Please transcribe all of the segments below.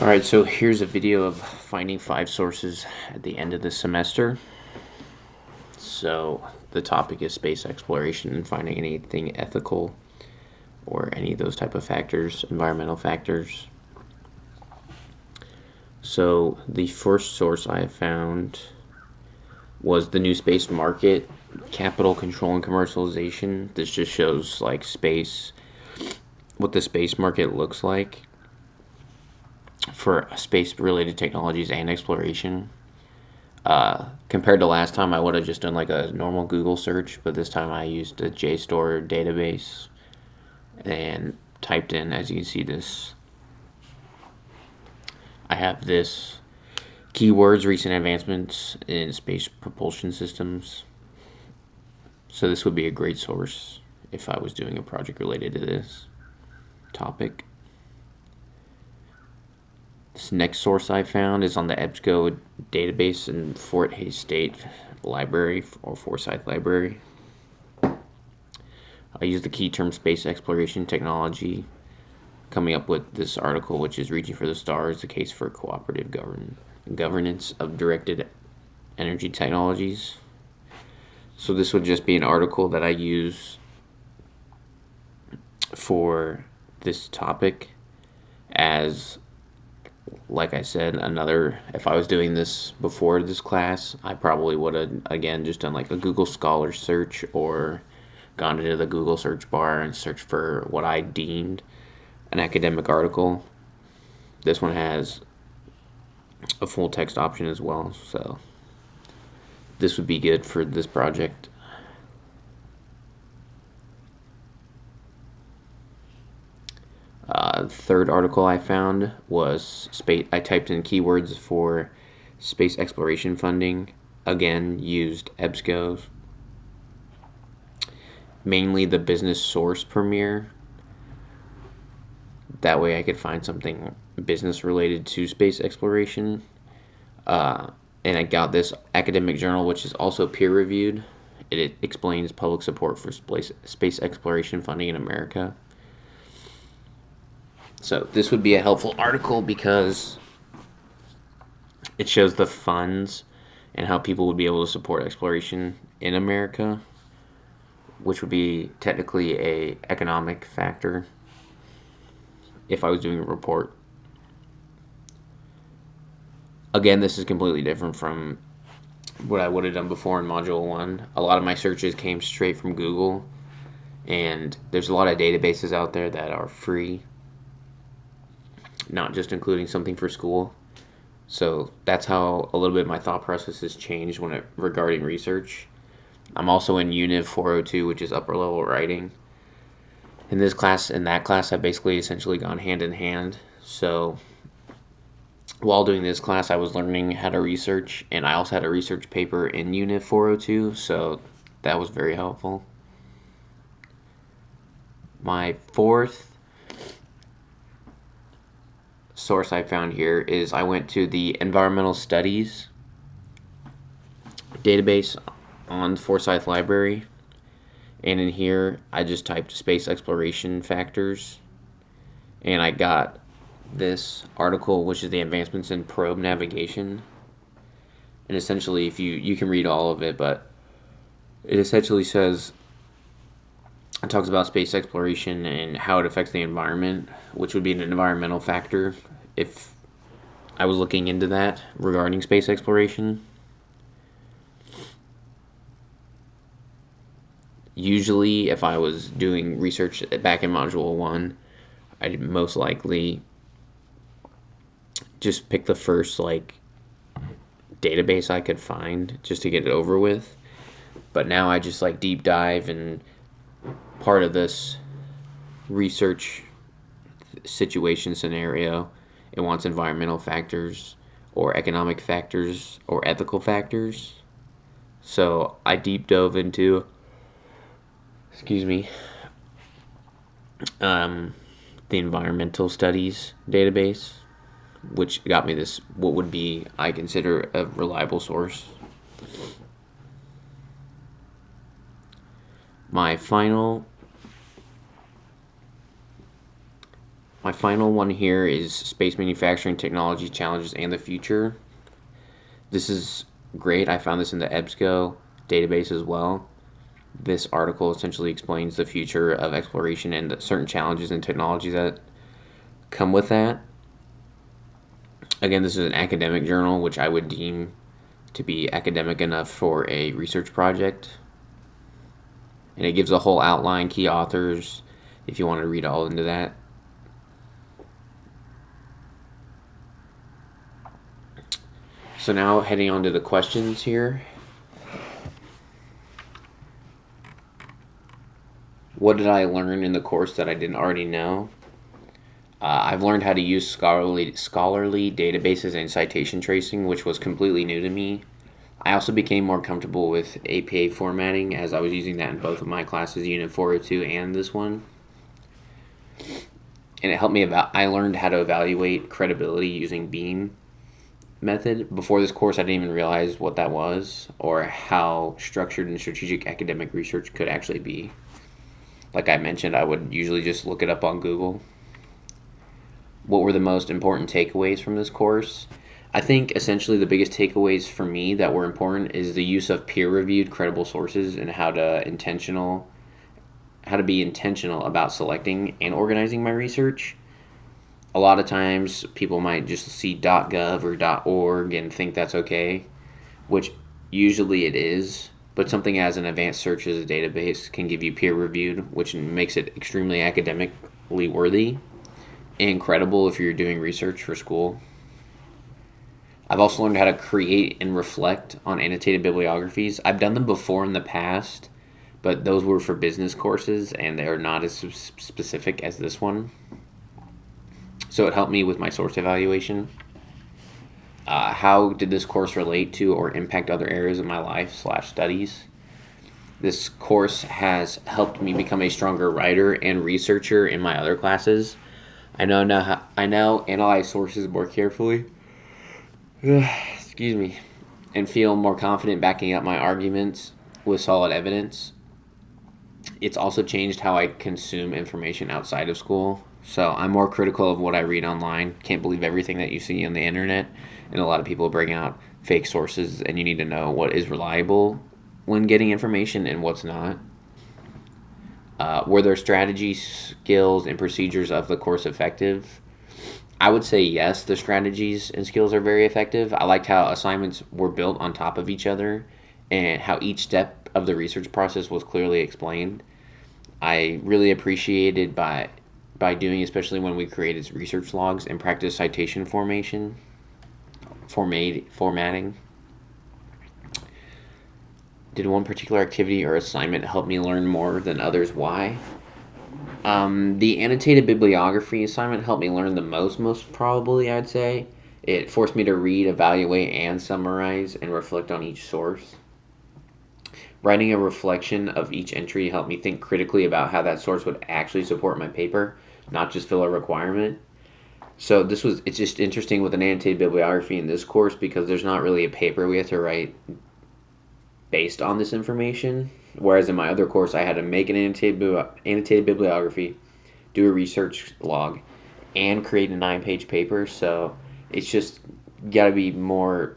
Alright, so here's a video of finding 5 sources at the end of the semester. So the topic is space exploration and finding anything ethical or any of those type of factors, environmental factors. So the first source I found was the New Space Market, Capital Control and Commercialization. This just shows like space, what the space market looks like for space-related technologies and exploration. Compared to last time, I would have just done like a normal Google search, but this time I used a JSTOR database and typed in, as you can see, this. I have this keywords, recent advancements in space propulsion systems. So this would be a great source if I was doing a project related to this topic. This next source I found is on the EBSCO database in Fort Hays State Library or Forsyth Library. I used the key term space exploration technology, coming up with this article, which is Reaching for the Stars, the case for cooperative governance of directed energy technologies. So this would just be an article that I use for this topic as, like I said, if I was doing this before this class, I probably would have, again, just done like a Google Scholar search or gone into the Google search bar and searched for what I deemed an academic article. This one has a full text option as well, so this would be good for this project. Third article I found was space. I typed in keywords for space exploration funding. Again, used EBSCO. Mainly the business source Premier. That way I could find something business related to space exploration. And I got this academic journal, which is also peer reviewed. It explains public support for space exploration funding in America. So this would be a helpful article because it shows the funds and how people would be able to support exploration in America, which would be technically a economic factor if I was doing a report. Again, this is completely different from what I would have done before in Module 1. A lot of my searches came straight from Google, and there's a lot of databases out there that are free, not just including something for school. So that's how a little bit my thought process has changed regarding research. I'm also in Univ 402, which is upper level writing. In this class and that class have basically essentially gone hand in hand. So while doing this class, I was learning how to research, and I also had a research paper in Univ 402, so that was very helpful. My fourth source I found here is I went to the Environmental Studies database on Forsyth Library, and in here I just typed space exploration factors, and I got this article, which is the advancements in probe navigation. And essentially, if you can read all of it, but it essentially says, it talks about space exploration and how it affects the environment, which would be an environmental factor if I was looking into that regarding space exploration. Usually, if I was doing research back in Module 1, I'd most likely just pick the first database I could find just to get it over with. But now I just deep dive, and part of this research situation scenario, it wants environmental factors or economic factors or ethical factors. So I deep dove into the environmental studies database, which got me this, what would be, I consider, a reliable source. My final My final one here is Space Manufacturing Technology Challenges and the Future. This is great. I found this in the EBSCO database as well. This article essentially explains the future of exploration and the certain challenges and technologies that come with that. Again, this is an academic journal, which I would deem to be academic enough for a research project. And it gives a whole outline, key authors, if you want to read all into that. So now heading on to the questions here. What did I learn in the course that I didn't already know? I've learned how to use scholarly databases and citation tracing, which was completely new to me. I also became more comfortable with APA formatting, as I was using that in both of my classes, Unit 402 and this one. And it helped me I learned how to evaluate credibility using Beam method. Before this course, I didn't even realize what that was or how structured and strategic academic research could actually be. Like I mentioned, I would usually just look it up on Google. What were the most important takeaways from this course? I think essentially the biggest takeaways for me that were important is the use of peer-reviewed credible sources and how to be intentional about selecting and organizing my research. A lot of times people might just see .gov or .org and think that's okay, which usually it is, but something as an advanced search as a database can give you peer-reviewed, which makes it extremely academically worthy and credible if you're doing research for school. I've also learned how to create and reflect on annotated bibliographies. I've done them before in the past, but those were for business courses and they are not as specific as this one. So it helped me with my source evaluation. How did this course relate to or impact other areas of my life/studies? This course has helped me become a stronger writer and researcher in my other classes. I now analyze sources more carefully. Excuse me, and feel more confident backing up my arguments with solid evidence. It's also changed how I consume information outside of school. So I'm more critical of what I read online. Can't believe everything that you see on the internet. And a lot of people bring out fake sources, and you need to know what is reliable when getting information and what's not. Were their strategies, skills, and procedures of the course effective? I would say yes, the strategies and skills are very effective. I liked how assignments were built on top of each other and how each step of the research process was clearly explained. I really appreciated by doing, especially when we created research logs and practice citation formatting. Did one particular activity or assignment help me learn more than others? Why? The annotated bibliography assignment helped me learn the most probably, I'd say. It forced me to read, evaluate, and summarize and reflect on each source. Writing a reflection of each entry helped me think critically about how that source would actually support my paper, not just fill a requirement. So it's just interesting with an annotated bibliography in this course because there's not really a paper we have to write based on this information. Whereas in my other course, I had to make an annotated bibliography, do a research log, and create a 9-page paper. So it's just got to be more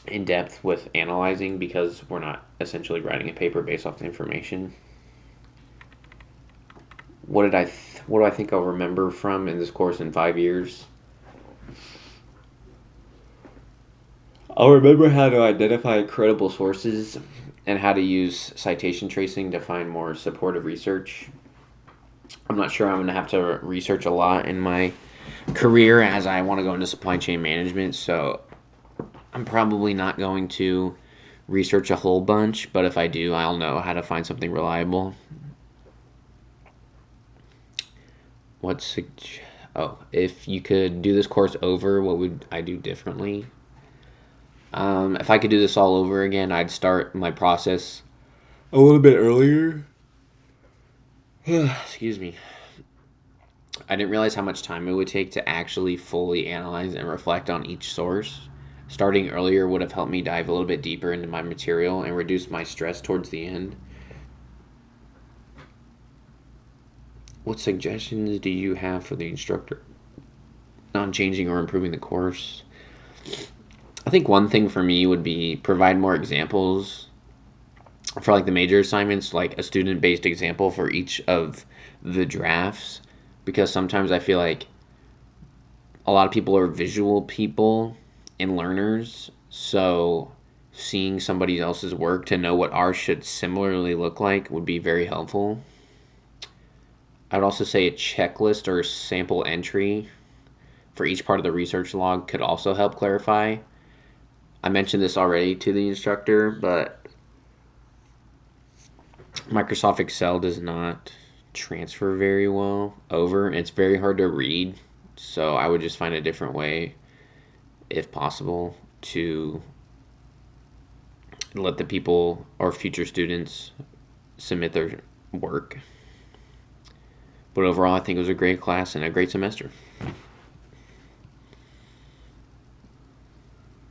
in depth with analyzing because we're not essentially writing a paper based off the information. What do I think I'll remember from in this course in 5 years? I'll remember how to identify credible sources and how to use citation tracing to find more supportive research. I'm not sure I'm going to have to research a lot in my career as I want to go into supply chain management, so I'm probably not going to research a whole bunch, but if I do, I'll know how to find something reliable. If you could do this course over, what would I do differently? If I could do this all over again, I'd start my process a little bit earlier. Excuse me. I didn't realize how much time it would take to actually fully analyze and reflect on each source. Starting earlier would have helped me dive a little bit deeper into my material and reduce my stress towards the end. What suggestions do you have for the instructor on changing or improving the course? I think one thing for me would be provide more examples for like the major assignments, like a student-based example for each of the drafts, because sometimes I feel like a lot of people are visual people and learners, so seeing somebody else's work to know what ours should similarly look like would be very helpful. I'd also say a checklist or a sample entry for each part of the research log could also help clarify. I mentioned this already to the instructor, but Microsoft Excel does not transfer very well over. It's very hard to read, so I would just find a different way, if possible, to let the people or future students submit their work. But overall, I think it was a great class and a great semester.